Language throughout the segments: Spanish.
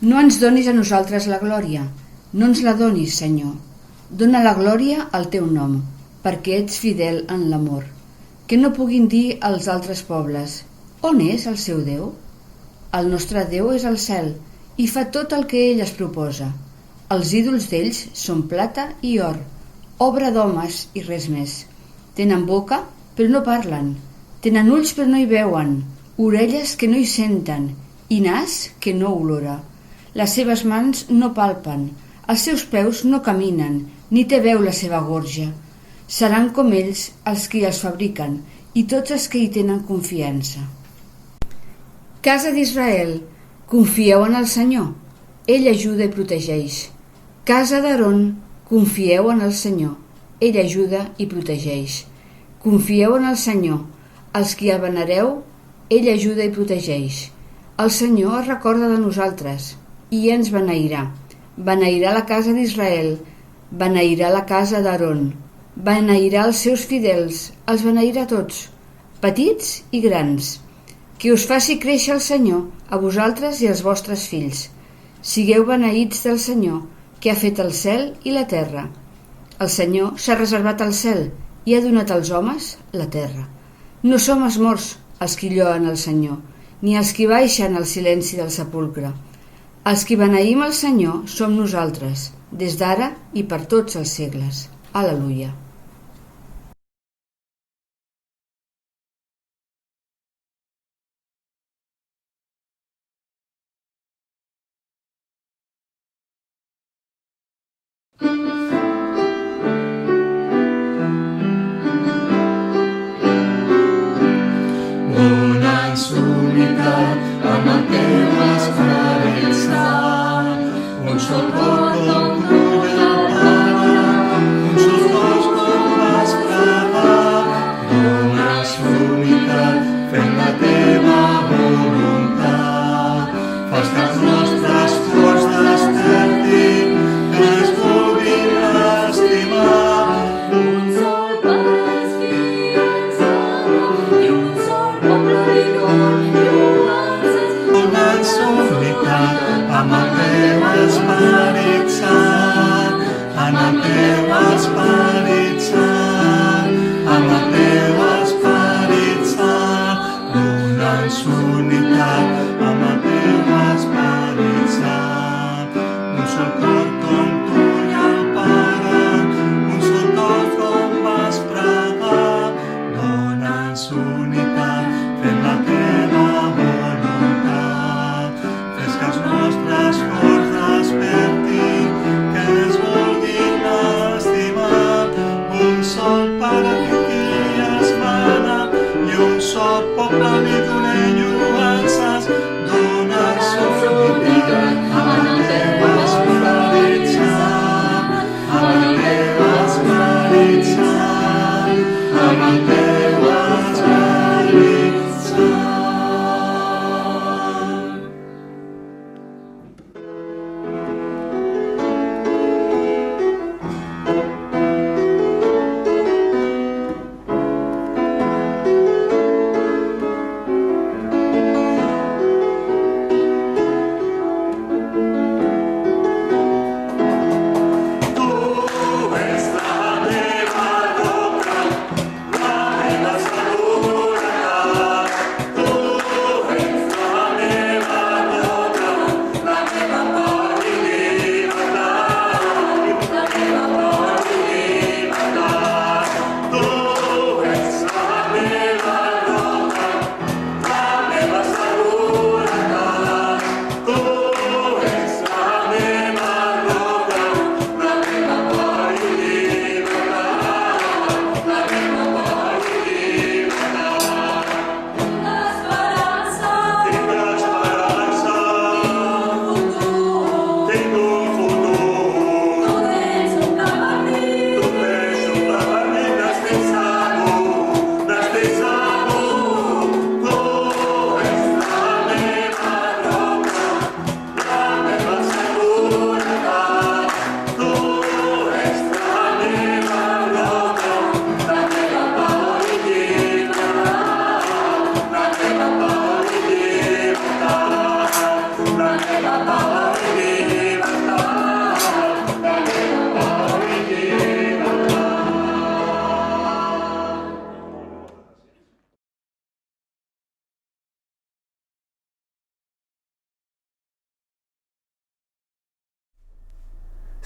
No ens donis a nosaltres la glòria, no ens la donis, Senyor. Dóna la glòria al teu nom, perquè ets fidel en l'amor. Que no puguin dir als altres pobles: on és el seu Déu? El nostre Déu és al cel i fa tot el que ell es proposa. Els ídols d'ells són plata i or, obra d'homes i res més. Tenen boca, però no parlen. Tenen ulls, però no hi veuen, orelles que no hi senten i nas que no olora. Les seves mans no palpen, els seus peus no caminen, ni té veu la seva gorja. Seran com ells els que els fabriquen i tots els que hi tenen confiança. Casa d'Israel, confieu en el Senyor. Ell ajuda i protegeix. Casa d'Aaron, confieu en el Senyor. Ell ajuda i protegeix. Confieu en el Senyor. Els qui el venereu, ell ajuda i protegeix. El Senyor es recorda de nosaltres i ens beneirà. Beneirà la casa d'Israel, beneirà la casa d'Aaron, beneirà els seus fidels, els beneirà tots, petits i grans. Que us faci créixer el Senyor, a vosaltres i als vostres fills. Sigueu beneïts del Senyor, que ha fet el cel i la terra. El Senyor s'ha reservat el cel i ha donat als homes la terra. No som els morts els qui lloen el Senyor, ni els qui baixen al silenci del sepulcre. Els qui beneïm el Senyor som nosaltres, des d'ara i per tots els segles. Aleluia. Dona'ns unitat amb el teu esperit sant, un sol cor, un ull del Pare, un sol cos,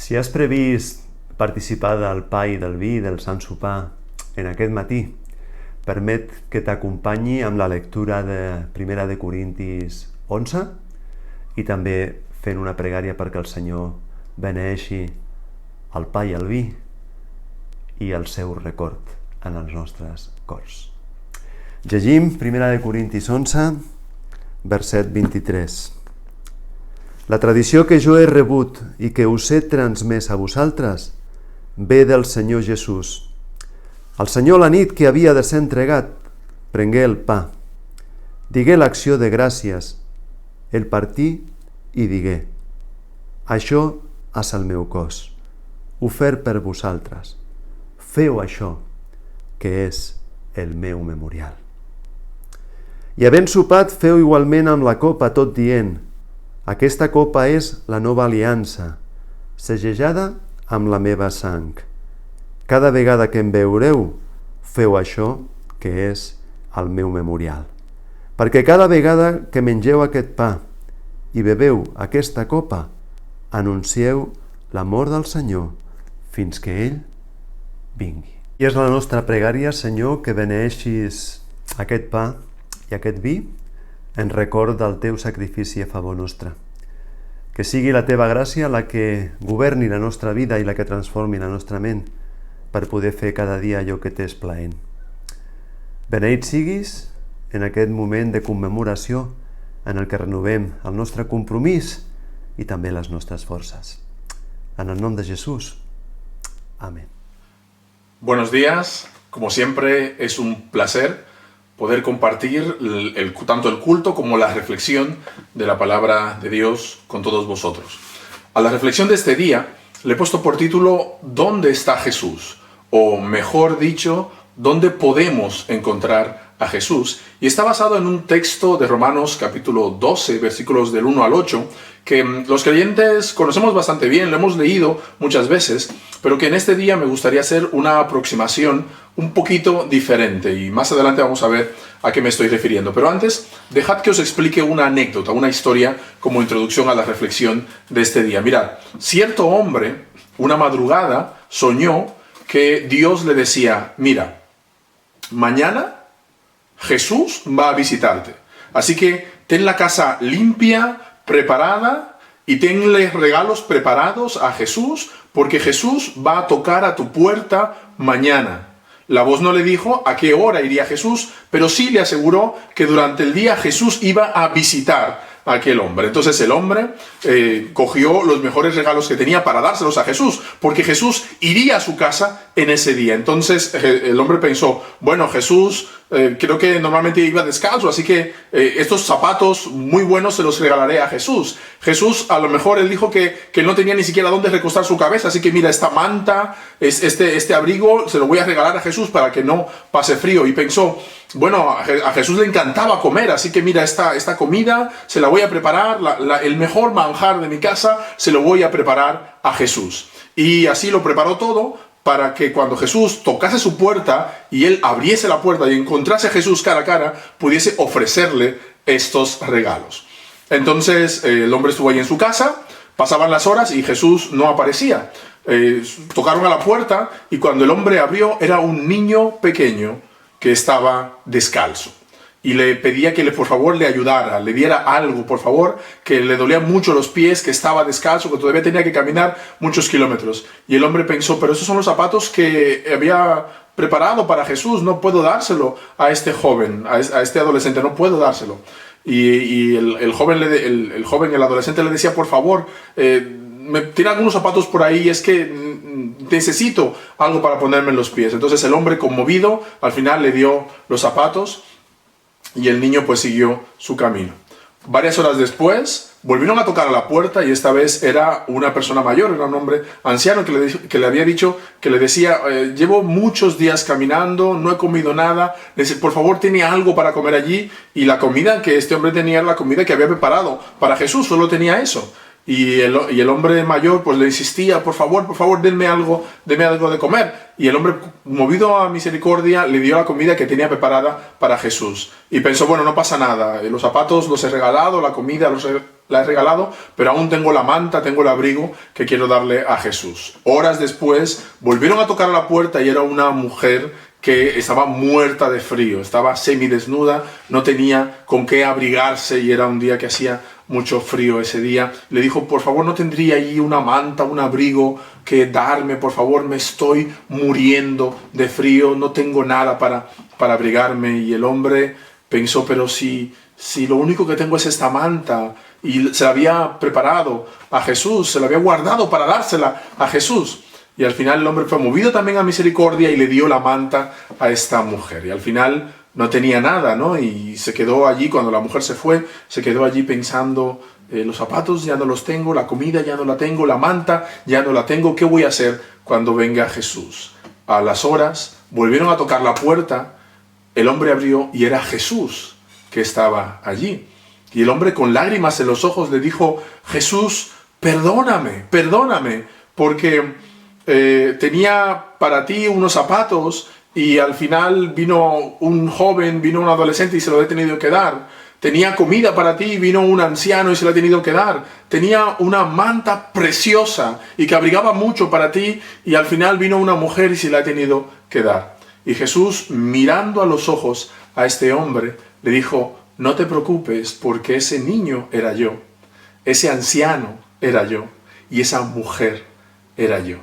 Si has previst participar del pa i del vi del Sant Sopar en aquest matí, permet que t'acompanyi amb la lectura de 1 de Corintis 11 i també fent una pregària perquè el Senyor beneeixi el pa i el vi i el seu record en els nostres cors. Llegim 1 de Corintis 11, verset 23. La tradició que jo he rebut i que us he transmès a vosaltres ve del Senyor Jesús. El Senyor, la nit que havia de ser entregat, prengué el pa, digué l'acció de gràcies, el partí i digué: això és el meu cos, ofert per vosaltres. Feu això, que és el meu memorial. I havent sopat, feu igualment amb la copa, tot dient: aquesta copa és la nova aliança, segellada amb la meva sang. Cada vegada que em beureu, feu això, que és el meu memorial. Perquè cada vegada que mengeu aquest pa i beveu aquesta copa, anuncieu la mort del Senyor fins que ell vingui. I és la nostra pregària, Senyor, que beneeixis aquest pa i aquest vi en record del teu sacrifici a favor nostre. Que sigui la teva gràcia la que governi la nostra vida i la que transformi la nostra ment per poder fer cada dia allò que t'és plaent. Beneït siguis en aquest moment de commemoració en el que renovem el nostre compromís i també les nostres forces. En el nom de Jesús. Amén. Buenos días. Como siempre, es un placer poder compartir tanto el culto como la reflexión de la palabra de Dios con todos vosotros. A la reflexión de este día le he puesto por título ¿Dónde está Jesús? O mejor dicho, ¿dónde podemos encontrar a Jesús? Y está basado en un texto de Romanos capítulo 12, versículos del 1 al 8, que los creyentes conocemos bastante bien, lo hemos leído muchas veces, pero que en este día me gustaría hacer una aproximación un poquito diferente y más adelante vamos a ver a qué me estoy refiriendo. Pero antes, dejad que os explique una anécdota, una historia como introducción a la reflexión de este día. Mirad, cierto hombre, una madrugada, soñó que Dios le decía: mira, mañana Jesús va a visitarte, así que ten la casa limpia, preparada y tenle regalos preparados a Jesús, porque Jesús va a tocar a tu puerta mañana. La voz no le dijo a qué hora iría Jesús, pero sí le aseguró que durante el día Jesús iba a visitar a aquel hombre. Entonces el hombre cogió los mejores regalos que tenía para dárselos a Jesús, porque Jesús iría a su casa en ese día. Entonces el hombre pensó: bueno, Jesús creo que normalmente iba descalzo, así que estos zapatos muy buenos se los regalaré a Jesús. Jesús, a lo mejor él dijo que no tenía ni siquiera dónde recostar su cabeza, así que mira, esta manta, este abrigo, se lo voy a regalar a Jesús para que no pase frío. Y pensó: bueno, a Jesús le encantaba comer, así que mira, esta comida se la voy a preparar, el mejor manjar de mi casa se lo voy a preparar a Jesús. Y así lo preparó todo para que cuando Jesús tocase su puerta y él abriese la puerta y encontrase a Jesús cara a cara, pudiese ofrecerle estos regalos. Entonces el hombre estuvo ahí en su casa, pasaban las horas y Jesús no aparecía. Tocaron a la puerta y cuando el hombre abrió era un niño pequeño que estaba descalzo. Y le pedía que por favor le ayudara, le diera algo, por favor, que le dolían mucho los pies, que estaba descalzo, que todavía tenía que caminar muchos kilómetros. Y el hombre pensó: pero esos son los zapatos que había preparado para Jesús, no puedo dárselo a este joven, a este adolescente, no puedo dárselo. Y el adolescente le decía: por favor, me tiran algunos zapatos por ahí, es que necesito algo para ponerme en los pies. Entonces el hombre, conmovido, al final le dio los zapatos y el niño pues siguió su camino. Varias horas después volvieron a tocar a la puerta y esta vez era una persona mayor, era un hombre anciano que le había dicho, que le decía: llevo muchos días caminando, no he comido nada, por favor, ¿tiene algo para comer allí? Y la comida que este hombre tenía era la comida que había preparado para Jesús, solo tenía eso. Y el hombre mayor pues le insistía: por favor, denme algo de comer. Y el hombre, movido a misericordia, le dio la comida que tenía preparada para Jesús. Y pensó: bueno, no pasa nada, los zapatos los he regalado, la comida la he regalado, pero aún tengo la manta, tengo el abrigo que quiero darle a Jesús. Horas después volvieron a tocar a la puerta y era una mujer que estaba muerta de frío, estaba semidesnuda, no tenía con qué abrigarse y era un día que hacía mucho frío ese día. Le dijo, por favor, ¿no tendría allí una manta, un abrigo que darme? Por favor, me estoy muriendo de frío, no tengo nada para abrigarme. Y el hombre pensó, pero si lo único que tengo es esta manta, y se la había preparado a Jesús, se la había guardado para dársela a Jesús. Y al final el hombre fue movido también a misericordia y le dio la manta a esta mujer. Y al final no tenía nada, ¿no? Y se quedó allí, cuando la mujer se fue, se quedó allí pensando, los zapatos ya no los tengo, la comida ya no la tengo, la manta ya no la tengo, ¿qué voy a hacer cuando venga Jesús? A las horas volvieron a tocar la puerta, el hombre abrió y era Jesús que estaba allí. Y el hombre con lágrimas en los ojos le dijo, Jesús, perdóname, porque tenía para ti unos zapatos y al final vino un joven, vino un adolescente y se lo he tenido que dar. Tenía comida para ti, vino un anciano y se lo he tenido que dar. Tenía una manta preciosa y que abrigaba mucho para ti y al final vino una mujer y se la he tenido que dar. Y Jesús, mirando a los ojos a este hombre, le dijo, no te preocupes porque ese niño era yo, ese anciano era yo y esa mujer era yo.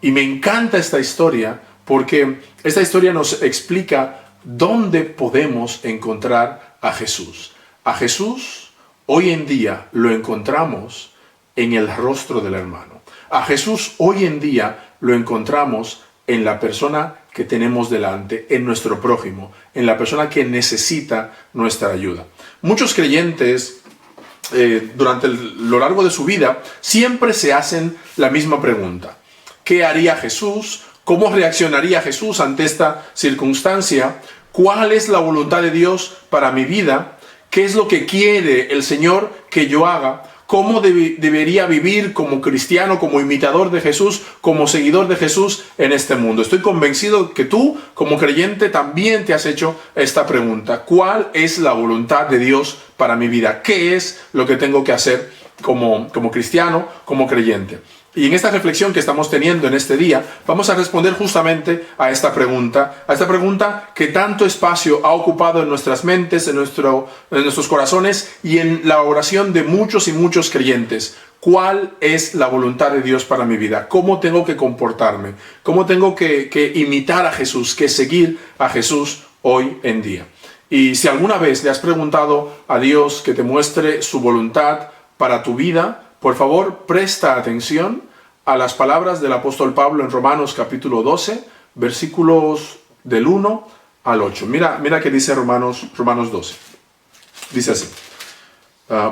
Y me encanta esta historia porque esta historia nos explica dónde podemos encontrar a Jesús. A Jesús hoy en día lo encontramos en el rostro del hermano. A Jesús hoy en día lo encontramos en la persona que tenemos delante, en nuestro prójimo, en la persona que necesita nuestra ayuda. Muchos creyentes durante lo largo de su vida siempre se hacen la misma pregunta. ¿Qué haría Jesús? ¿Cómo reaccionaría Jesús ante esta circunstancia? ¿Cuál es la voluntad de Dios para mi vida? ¿Qué es lo que quiere el Señor que yo haga? ¿Cómo debería vivir como cristiano, como imitador de Jesús, como seguidor de Jesús en este mundo? Estoy convencido que tú, como creyente, también te has hecho esta pregunta. ¿Cuál es la voluntad de Dios para mi vida? ¿Qué es lo que tengo que hacer como cristiano, como creyente? Y en esta reflexión que estamos teniendo en este día, vamos a responder justamente a esta pregunta que tanto espacio ha ocupado en nuestras mentes, en nuestros corazones y en la oración de muchos y muchos creyentes. ¿Cuál es la voluntad de Dios para mi vida? ¿Cómo tengo que comportarme? ¿Cómo tengo que imitar a Jesús, que seguir a Jesús hoy en día? Y si alguna vez le has preguntado a Dios que te muestre su voluntad para tu vida, por favor, presta atención a las palabras del apóstol Pablo en Romanos capítulo 12, versículos del 1 al 8. Mira qué dice Romanos 12. Dice así.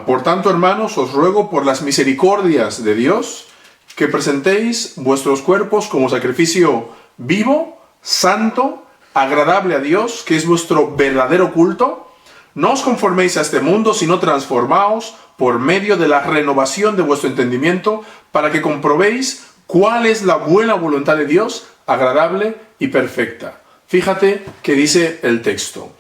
Por tanto, hermanos, os ruego por las misericordias de Dios que presentéis vuestros cuerpos como sacrificio vivo, santo, agradable a Dios, que es vuestro verdadero culto. No os conforméis a este mundo, sino transformaos por medio de la renovación de vuestro entendimiento, para que comprobéis cuál es la buena voluntad de Dios, agradable y perfecta. Fíjate que dice el texto,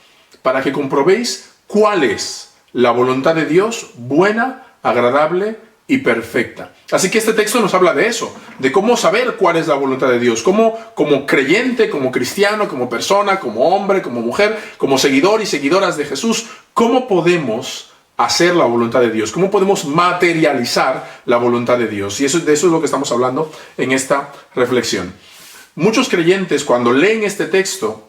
para que comprobéis cuál es la voluntad de Dios, buena, agradable y perfecta. Así que este texto nos habla de eso, de cómo saber cuál es la voluntad de Dios, cómo como creyente, como cristiano, como persona, como hombre, como mujer, como seguidor y seguidoras de Jesús, cómo podemos hacer la voluntad de Dios, cómo podemos materializar la voluntad de Dios. Y de eso es lo que estamos hablando en esta reflexión. Muchos creyentes, cuando leen este texto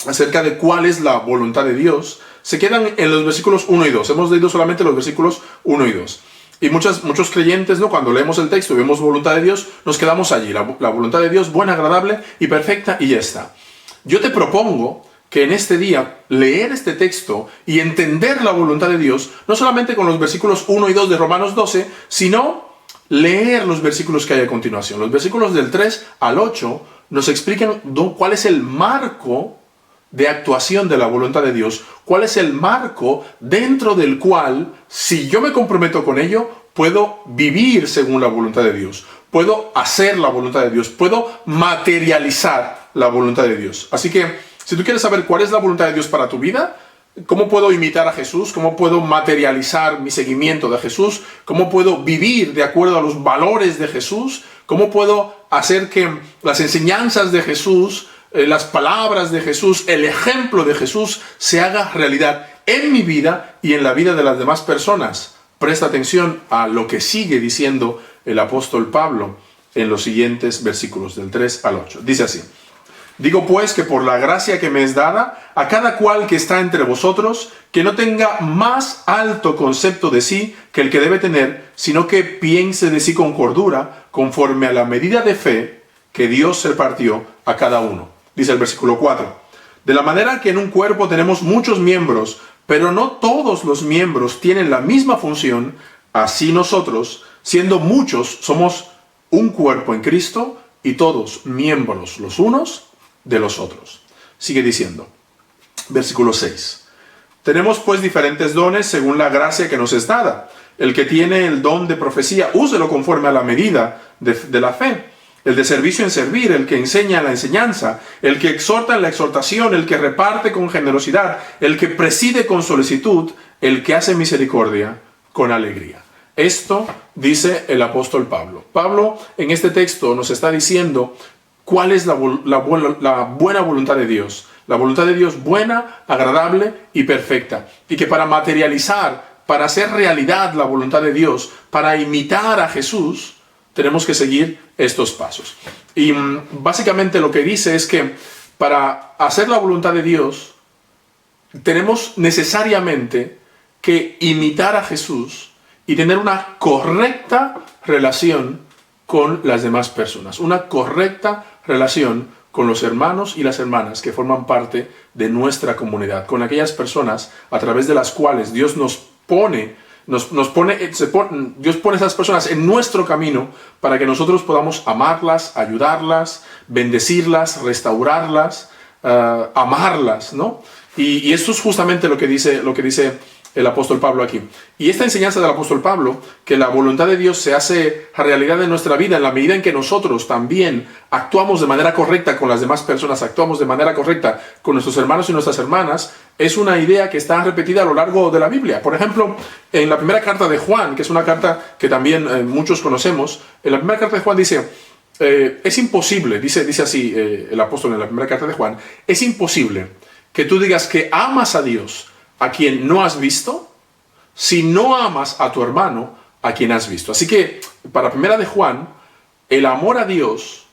acerca de cuál es la voluntad de Dios, se quedan en los versículos 1 y 2. Hemos leído solamente los versículos 1 y 2. Y muchos creyentes, ¿no? Cuando leemos el texto y vemos voluntad de Dios, nos quedamos allí. La voluntad de Dios, buena, agradable y perfecta, y ya está. Yo te propongo que en este día leer este texto y entender la voluntad de Dios, no solamente con los versículos 1 y 2 de Romanos 12, sino leer los versículos que hay a continuación. Los versículos del 3 al 8 nos explican cuál es el marco de actuación de la voluntad de Dios, cuál es el marco dentro del cual, si yo me comprometo con ello, puedo vivir según la voluntad de Dios, puedo hacer la voluntad de Dios, puedo materializar la voluntad de Dios. Así que, si tú quieres saber cuál es la voluntad de Dios para tu vida, ¿Cómo puedo imitar a Jesús? ¿Cómo puedo materializar mi seguimiento de Jesús? ¿Cómo puedo vivir de acuerdo a los valores de Jesús? ¿Cómo puedo hacer que las enseñanzas de Jesús, las palabras de Jesús, el ejemplo de Jesús se haga realidad en mi vida y en la vida de las demás personas? Presta atención a lo que sigue diciendo el apóstol Pablo en los siguientes versículos, del 3 al 8. Dice así: digo pues que por la gracia que me es dada, a cada cual que está entre vosotros, que no tenga más alto concepto de sí que el que debe tener, sino que piense de sí con cordura, conforme a la medida de fe que Dios repartió a cada uno. Dice el versículo 4. De la manera que en un cuerpo tenemos muchos miembros, pero no todos los miembros tienen la misma función, así nosotros, siendo muchos, somos un cuerpo en Cristo y todos miembros los unos de los otros. Sigue diciendo, versículo 6. Tenemos pues diferentes dones según la gracia que nos es dada. El que tiene el don de profecía, úselo conforme a la medida de la fe. El de servicio en servir, el que enseña en la enseñanza, el que exhorta en la exhortación, el que reparte con generosidad, el que preside con solicitud, el que hace misericordia con alegría. Esto dice el apóstol Pablo. Pablo en este texto nos está diciendo cuál es la buena voluntad de Dios. La voluntad de Dios buena, agradable y perfecta. Y que para materializar, para hacer realidad la voluntad de Dios, para imitar a Jesús, tenemos que seguir estos pasos. Y básicamente lo que dice es que para hacer la voluntad de Dios, tenemos necesariamente que imitar a Jesús y tener una correcta relación con las demás personas. Una correcta relación con los hermanos y las hermanas que forman parte de nuestra comunidad. Con aquellas personas a través de las cuales Dios Dios pone esas personas en nuestro camino para que nosotros podamos amarlas, ayudarlas, bendecirlas, restaurarlas, amarlas, ¿no? Y esto es justamente lo que dice el apóstol Pablo aquí. Y esta enseñanza del apóstol Pablo, que la voluntad de Dios se hace realidad en nuestra vida en la medida en que nosotros también actuamos de manera correcta con las demás personas, actuamos de manera correcta con nuestros hermanos y nuestras hermanas, es una idea que está repetida a lo largo de la Biblia. Por ejemplo, en la primera carta de Juan, que es una carta que también muchos conocemos, en la primera carta de Juan dice, es imposible, dice así el apóstol en la primera carta de Juan, es imposible que tú digas que amas a Dios a quien no has visto, si no amas a tu hermano a quien has visto. Así que, para primera de Juan, el amor a Dios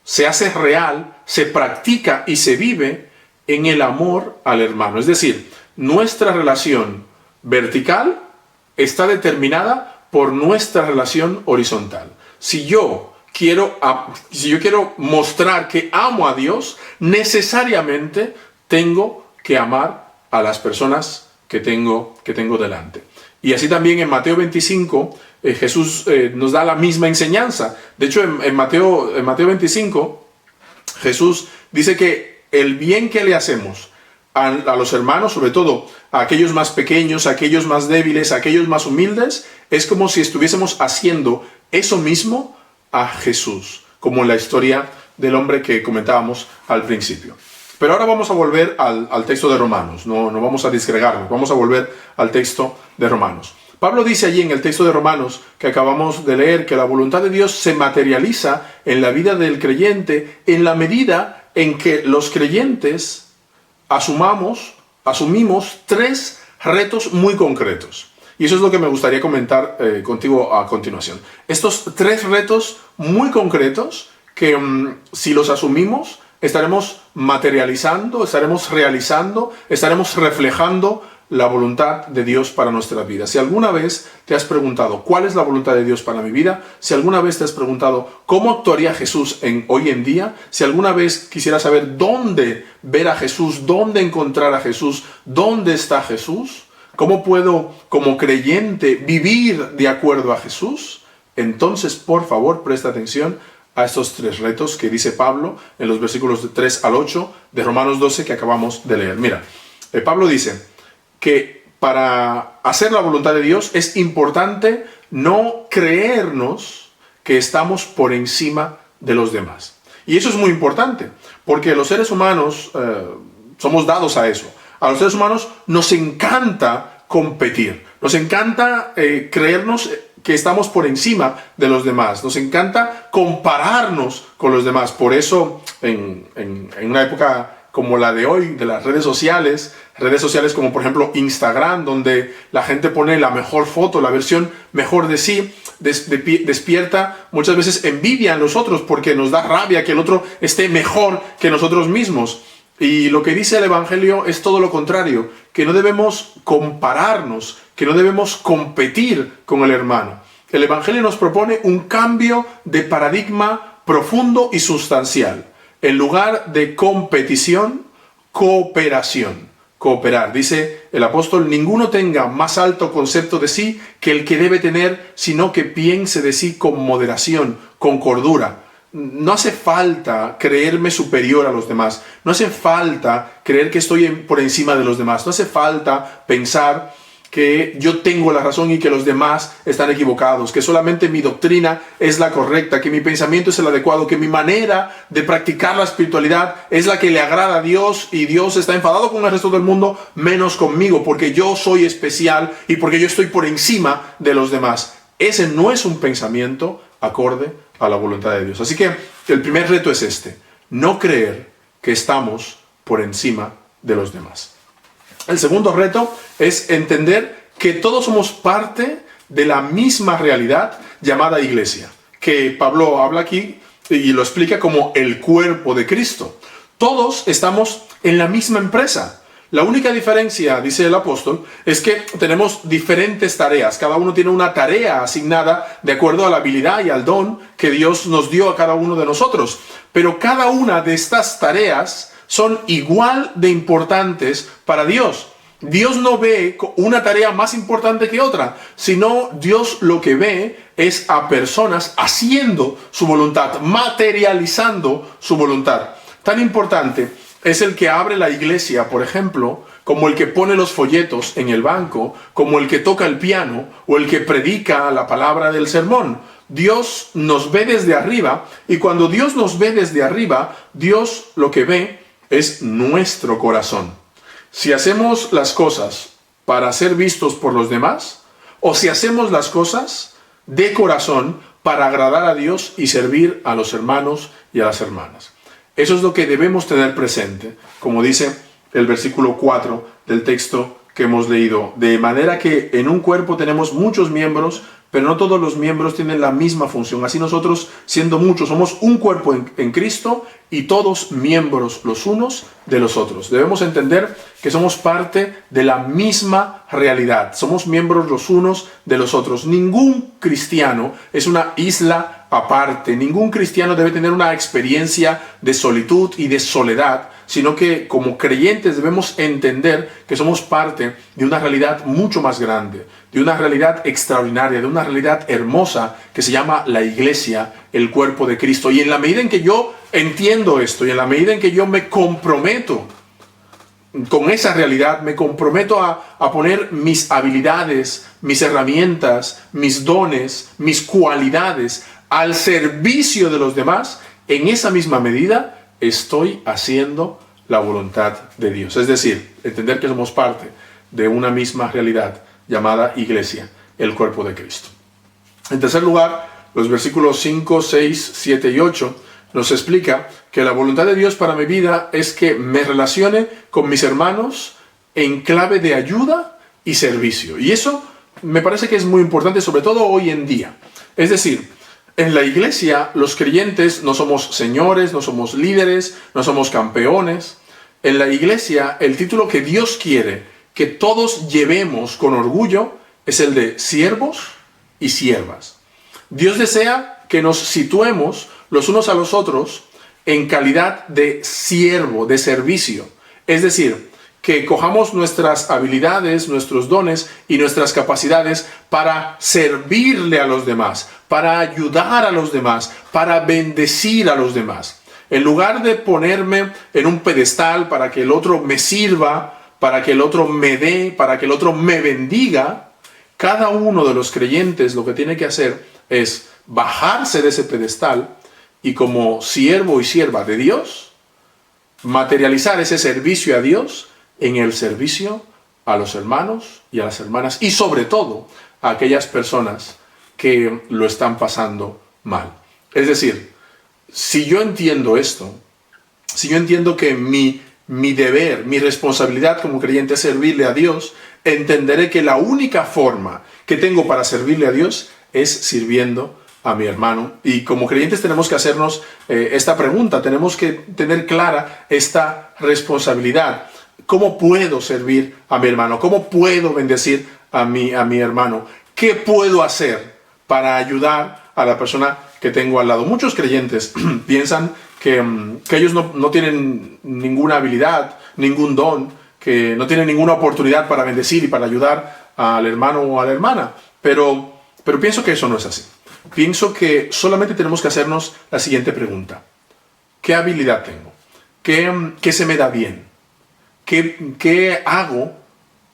se hace real, se practica y se vive en el amor al hermano. Es decir, nuestra relación vertical está determinada por nuestra relación horizontal. Si yo quiero mostrar que amo a Dios, necesariamente tengo que amar a las personas que tengo delante. Y así también en Mateo 25, Jesús nos da la misma enseñanza. De hecho, en Mateo 25, Jesús dice que el bien que le hacemos a los hermanos, sobre todo a aquellos más pequeños, a aquellos más débiles, a aquellos más humildes, es como si estuviésemos haciendo eso mismo a Jesús, como en la historia del hombre que comentábamos al principio. Pero ahora vamos a volver al texto de Romanos, no vamos a disgregarnos, vamos a volver al texto de Romanos. Pablo dice allí en el texto de Romanos que acabamos de leer que la voluntad de Dios se materializa en la vida del creyente en la medida en que los creyentes asumimos 3 retos muy concretos. Y eso es lo que me gustaría comentar contigo a continuación. Estos 3 retos muy concretos que si los asumimos, estaremos materializando, estaremos realizando, estaremos reflejando la voluntad de Dios para nuestra vida. Si alguna vez te has preguntado cuál es la voluntad de Dios para mi vida, si alguna vez te has preguntado cómo actuaría Jesús hoy en día, si alguna vez quisieras saber dónde ver a Jesús, dónde encontrar a Jesús, dónde está Jesús, cómo puedo como creyente vivir de acuerdo a Jesús, entonces por favor presta atención a estos 3 retos que dice Pablo en los versículos de 3 al 8 de Romanos 12 que acabamos de leer. Mira, Pablo dice que para hacer la voluntad de Dios es importante no creernos que estamos por encima de los demás. Y eso es muy importante, porque los seres humanos somos dados a eso, A los seres humanos nos encanta competir, nos encanta creernos que estamos por encima de los demás, nos encanta compararnos con los demás. Por eso, en una época como la de hoy, de las redes sociales como por ejemplo Instagram, donde la gente pone la mejor foto, la versión mejor de sí, despierta muchas veces envidia en los otros, porque nos da rabia que el otro esté mejor que nosotros mismos. Y lo que dice el Evangelio es todo lo contrario, que no debemos compararnos, que no debemos competir con el hermano. El Evangelio nos propone un cambio de paradigma profundo y sustancial. En lugar de competición, cooperación. Cooperar. Dice el apóstol, ninguno tenga más alto concepto de sí que el que debe tener, sino que piense de sí con moderación, con cordura. No hace falta creerme superior a los demás. No hace falta creer que estoy por encima de los demás. No hace falta pensar que yo tengo la razón y que los demás están equivocados, que solamente mi doctrina es la correcta, que mi pensamiento es el adecuado, que mi manera de practicar la espiritualidad es la que le agrada a Dios y Dios está enfadado con el resto del mundo, menos conmigo, porque yo soy especial y porque yo estoy por encima de los demás. Ese no es un pensamiento acorde a la voluntad de Dios. Así que el primer reto es este: no creer que estamos por encima de los demás. El segundo reto es entender que todos somos parte de la misma realidad llamada iglesia, que Pablo habla aquí y lo explica como el cuerpo de Cristo. Todos estamos en la misma empresa. La única diferencia, dice el apóstol, es que tenemos diferentes tareas. Cada uno tiene una tarea asignada de acuerdo a la habilidad y al don que Dios nos dio a cada uno de nosotros. Pero cada una de estas tareas son igual de importantes para Dios. Dios no ve una tarea más importante que otra, sino Dios lo que ve es a personas haciendo su voluntad, materializando su voluntad. Tan importante es el que abre la iglesia, por ejemplo, como el que pone los folletos en el banco, como el que toca el piano o el que predica la palabra del sermón. Dios nos ve desde arriba, y cuando Dios nos ve desde arriba, Dios lo que ve es nuestro corazón. Si hacemos las cosas para ser vistos por los demás, o si hacemos las cosas de corazón para agradar a Dios y servir a los hermanos y a las hermanas. Eso es lo que debemos tener presente, como dice el versículo 4 del texto que hemos leído. De manera que en un cuerpo tenemos muchos miembros, pero no todos los miembros tienen la misma función. Así nosotros, siendo muchos, somos un cuerpo en Cristo y todos miembros los unos de los otros. Debemos entender que somos parte de la misma realidad. Somos miembros los unos de los otros. Ningún cristiano es una isla aparte. Ningún cristiano debe tener una experiencia de solitud y de soledad, sino que como creyentes debemos entender que somos parte de una realidad mucho más grande, de una realidad extraordinaria, de una realidad hermosa que se llama la iglesia, el cuerpo de Cristo. Y en la medida en que yo entiendo esto y en la medida en que yo me comprometo con esa realidad, me comprometo a poner mis habilidades, mis herramientas, mis dones, mis cualidades al servicio de los demás, en esa misma medida estoy haciendo la voluntad de Dios. Es decir, entender que somos parte de una misma realidad llamada iglesia, el cuerpo de Cristo. En tercer lugar, los versículos 5, 6, 7 y 8 nos explica que la voluntad de Dios para mi vida es que me relacione con mis hermanos en clave de ayuda y servicio. Y eso me parece que es muy importante, sobre todo hoy en día. Es decir, en la iglesia los creyentes no somos señores, no somos líderes, no somos campeones. En la iglesia el título que Dios quiere que todos llevemos con orgullo es el de siervos y siervas. Dios desea que nos situemos los unos a los otros en calidad de siervo, de servicio. Es decir, que cojamos nuestras habilidades, nuestros dones y nuestras capacidades para servirle a los demás, para ayudar a los demás, para bendecir a los demás. En lugar de ponerme en un pedestal para que el otro me sirva, para que el otro me dé, para que el otro me bendiga, cada uno de los creyentes lo que tiene que hacer es bajarse de ese pedestal y como siervo y sierva de Dios, materializar ese servicio a Dios en el servicio a los hermanos y a las hermanas y sobre todo a aquellas personas que lo están pasando mal. Es decir, si yo entiendo esto, si yo entiendo que mi deber, mi responsabilidad como creyente es servirle a Dios, entenderé que la única forma que tengo para servirle a Dios es sirviendo a mi hermano. Y como creyentes tenemos que hacernos esta pregunta, tenemos que tener clara esta responsabilidad. ¿Cómo puedo servir a mi hermano? ¿Cómo puedo bendecir a mi hermano? ¿Qué puedo hacer para ayudar a la persona que tengo al lado? Muchos creyentes piensan que ellos no tienen ninguna habilidad, ningún don, que no tienen ninguna oportunidad para bendecir y para ayudar al hermano o a la hermana. Pero pienso que eso no es así. Pienso que solamente tenemos que hacernos la siguiente pregunta. ¿Qué habilidad tengo? ¿Qué se me da bien? ¿Qué hago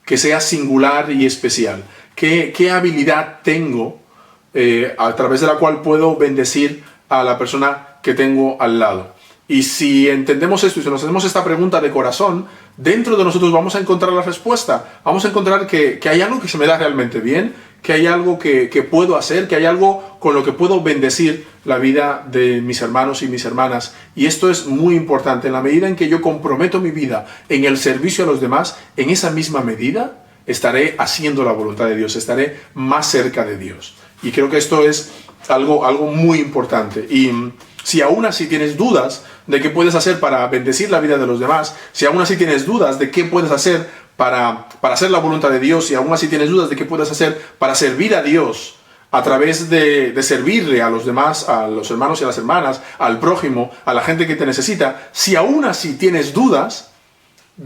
que sea singular y especial? ¿Qué habilidad tengo a través de la cual puedo bendecir a la persona que tengo al lado? Y si entendemos esto y si nos hacemos esta pregunta de corazón, dentro de nosotros vamos a encontrar la respuesta. Vamos a encontrar que hay algo que se me da realmente bien, que hay algo que puedo hacer, que hay algo con lo que puedo bendecir la vida de mis hermanos y mis hermanas. Y esto es muy importante. En la medida en que yo comprometo mi vida en el servicio a los demás, en esa misma medida estaré haciendo la voluntad de Dios, estaré más cerca de Dios. Y creo que esto es algo muy importante. Y si aún así tienes dudas de qué puedes hacer para bendecir la vida de los demás, si aún así tienes dudas de qué puedes hacer para hacer la voluntad de Dios, si aún así tienes dudas de qué puedes hacer para servir a Dios a través de servirle a los demás, a los hermanos y a las hermanas, al prójimo, a la gente que te necesita, si aún así tienes dudas,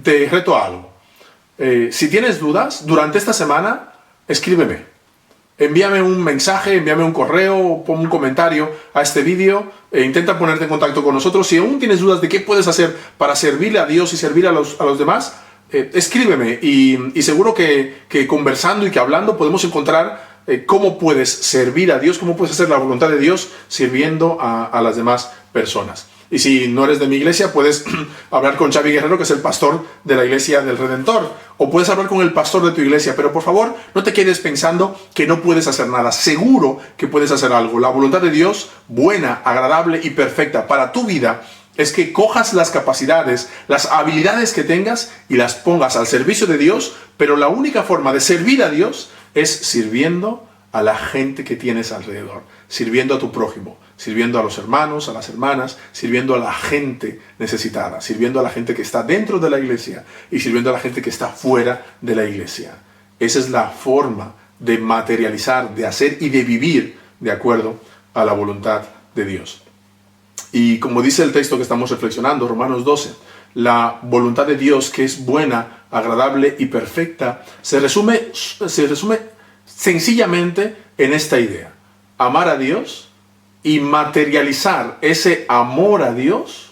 te reto a algo. Si tienes dudas, durante esta semana, escríbeme. Envíame un mensaje, envíame un correo, pon un comentario a este vídeo, intenta ponerte en contacto con nosotros. Si aún tienes dudas de qué puedes hacer para servirle a Dios y servir a los demás, escríbeme y seguro que conversando y que hablando podemos encontrar cómo puedes servir a Dios, cómo puedes hacer la voluntad de Dios sirviendo a las demás personas. Y si no eres de mi iglesia, puedes hablar con Xavi Guerrero, que es el pastor de la Iglesia del Redentor. O puedes hablar con el pastor de tu iglesia. Pero por favor, no te quedes pensando que no puedes hacer nada. Seguro que puedes hacer algo. La voluntad de Dios, buena, agradable y perfecta para tu vida, es que cojas las capacidades, las habilidades que tengas y las pongas al servicio de Dios. Pero la única forma de servir a Dios es sirviendo a la gente que tienes alrededor. Sirviendo a tu prójimo. Sirviendo a los hermanos, a las hermanas, sirviendo a la gente necesitada, sirviendo a la gente que está dentro de la iglesia y sirviendo a la gente que está fuera de la iglesia. Esa es la forma de materializar, de hacer y de vivir de acuerdo a la voluntad de Dios. Y como dice el texto que estamos reflexionando, Romanos 12, la voluntad de Dios, que es buena, agradable y perfecta, se resume sencillamente en esta idea: amar a Dios y materializar ese amor a Dios,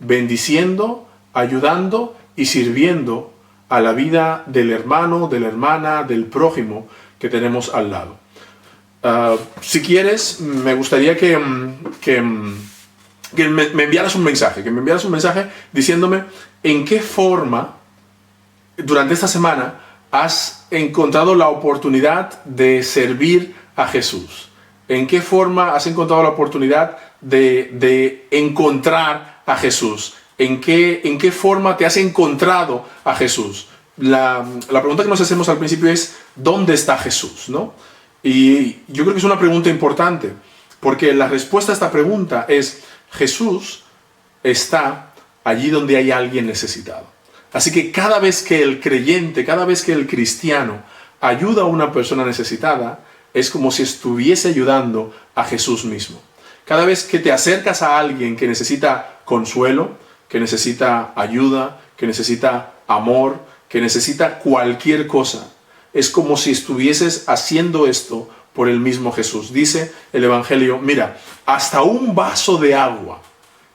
bendiciendo, ayudando y sirviendo a la vida del hermano, de la hermana, del prójimo que tenemos al lado. Si quieres, me gustaría que me enviaras un mensaje, diciéndome en qué forma durante esta semana has encontrado la oportunidad de servir a Jesús. ¿En qué forma has encontrado la oportunidad de encontrar a Jesús? ¿En qué forma te has encontrado a Jesús? La pregunta que nos hacemos al principio es ¿dónde está Jesús? ¿No? Y yo creo que es una pregunta importante, porque la respuesta a esta pregunta es: Jesús está allí donde hay alguien necesitado. Así que cada vez que el creyente, cada vez que el cristiano ayuda a una persona necesitada, es como si estuviese ayudando a Jesús mismo. Cada vez que te acercas a alguien que necesita consuelo, que necesita ayuda, que necesita amor, que necesita cualquier cosa, es como si estuvieses haciendo esto por el mismo Jesús. Dice el Evangelio: mira, hasta un vaso de agua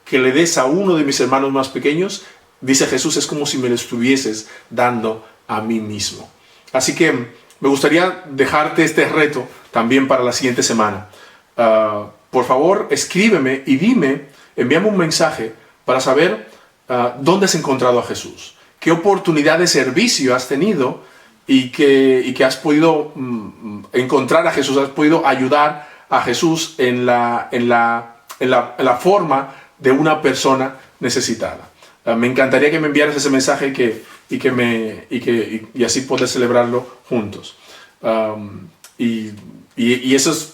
que le des a uno de mis hermanos más pequeños, dice Jesús, es como si me lo estuvieses dando a mí mismo. Así que me gustaría dejarte este reto también para la siguiente semana. Por favor, escríbeme y envíame un mensaje para saber dónde has encontrado a Jesús. qué oportunidad de servicio has tenido y que has podido encontrar a Jesús, has podido ayudar a Jesús en la forma de una persona necesitada. Me encantaría que me enviaras ese mensaje y así poder celebrarlo juntos. Y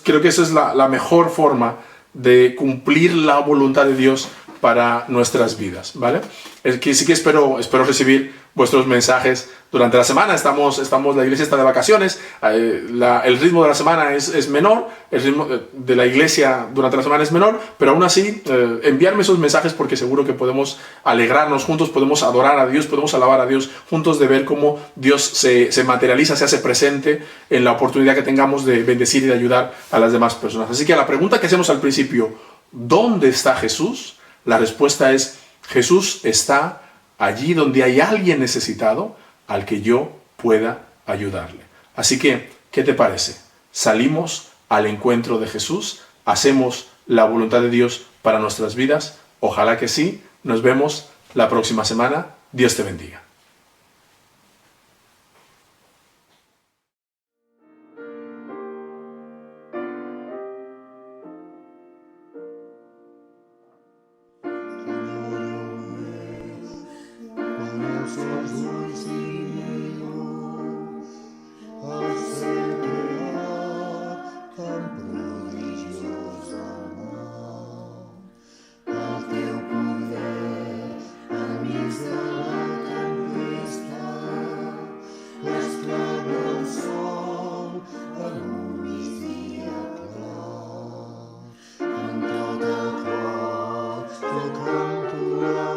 creo que esa es la mejor forma de cumplir la voluntad de Dios para nuestras vidas, ¿vale? Es que sí que espero recibir vuestros mensajes durante la semana. La iglesia está de vacaciones, el ritmo de la semana es menor, el ritmo de la iglesia durante la semana es menor, pero aún así enviarme esos mensajes porque seguro que podemos alegrarnos juntos, podemos adorar a Dios, podemos alabar a Dios juntos, de ver cómo Dios se materializa, se hace presente en la oportunidad que tengamos de bendecir y de ayudar a las demás personas. Así que a la pregunta que hacemos al principio, ¿dónde está Jesús? La respuesta es: Jesús está allí donde hay alguien necesitado al que yo pueda ayudarle. Así que, ¿qué te parece? ¿Salimos al encuentro de Jesús? ¿Hacemos la voluntad de Dios para nuestras vidas? Ojalá que sí. Nos vemos la próxima semana. Dios te bendiga. Canto